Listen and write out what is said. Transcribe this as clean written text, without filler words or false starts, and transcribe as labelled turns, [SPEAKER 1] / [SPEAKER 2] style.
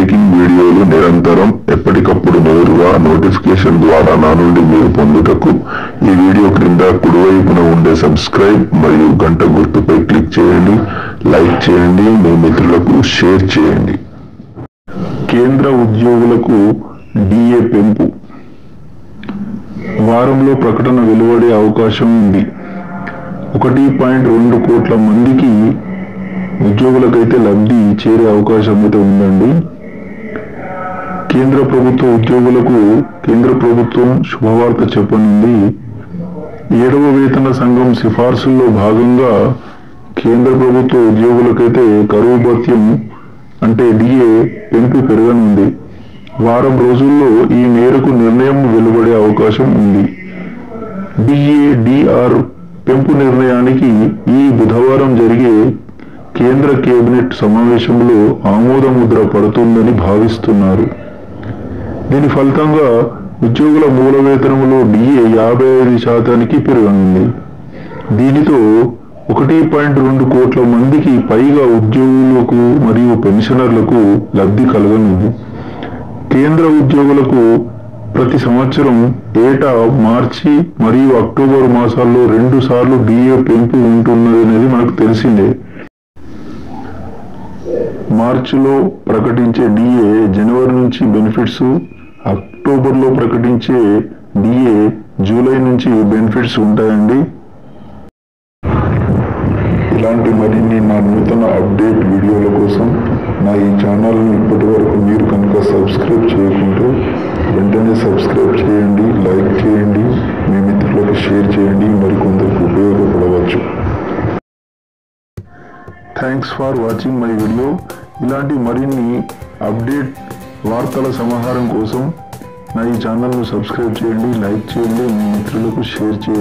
[SPEAKER 1] Breaking వీడియోలు నిరంతరం ఎప్పటికప్పుడు నేరుగా నోటిఫికేషన్ ద్వారా నా నుండి మీరు పొందుటకు ఈ వీడియో క్రింద కుడివైపున ఉండే సబ్స్క్రైబ్ మరియు గంట గుర్తుపై క్లిక్ చేయండి, లైక్ చేయండి, మీ మిత్రులకు షేర్ చేయండి. కేంద్ర ఉద్యోగులకు డిఏ పెంపు వారంలో ప్రకటన వెలువడే అవకాశం ఉంది. 1.2 కోట్ల మందికి ఉద్యోగులకైతే లబ్ధి చేరే అవకాశం అయితే ఉందండి. కేంద్ర ప్రభుత్వ ఉద్యోగులకు కేంద్ర ప్రభుత్వం శుభవార్త చెప్పనుంది. 7వ వేతన సంఘం సిఫార్సుల్లో భాగంగా కేంద్ర ప్రభుత్వ ఉద్యోగులకైతే కరువు భత్యం అంటే డిఏ పెంపు పెరగనుంది. వారం రోజుల్లో ఈ మేరకు నిర్ణయం వెలువడే అవకాశం ఉంది. డిఆర్ పెంపు నిర్ణయానికి ఈ బుధవారం జరిగే కేంద్ర కేబినెట్ సమావేశంలో ఆమోద ముద్ర పడుతుందని భావిస్తున్నారు. దీని ఫలితంగా ఉద్యోగుల మూల వేతనంలో డిఏ 55% పెరగనుంది. దీనితో 1.2 కోట్ల మందికి పైగా ఉద్యోగులకు మరియు పెన్షనర్లకు లబ్ధి కలగనుంది. కేంద్ర ఉద్యోగులకు ప్రతి సంవత్సరం ఏటా మార్చి మరియు అక్టోబర్ మాసాల్లో 2 సార్లు డిఏ పెంపు ఉంటున్నదనేది మనకు తెలిసిందే. మార్చిలో ప్రకటించే డిఏ జనవరి నుంచి బెనిఫిట్స్, అక్టోబర్లో ప్రకటించే డిఏ జూలై నుంచి బెనిఫిట్స్ ఉంటాయండి. ఇలాంటి మరిన్ని నా నూతన అప్డేట్ వీడియోల కోసం నా ఈ ఛానల్ను ఇప్పటి వరకు మీరు కనుక సబ్స్క్రైబ్ చేయకుంటే వెంటనే సబ్స్క్రైబ్ చేయండి, లైక్ చేయండి, మీ మిత్రులకు షేర్ చేయండి, మరికొందరికి ఉపయోగపడవచ్చు. Thanks for watching my video. ఇలాంటి మరిన్ని అప్డేట్ వార్తల సమాహారం కోసం నా ఈ ఛానల్ను సబ్స్క్రైబ్ చేయండి, లైక్ చేయండి, మీ మిత్రులకు షేర్ చేయండి.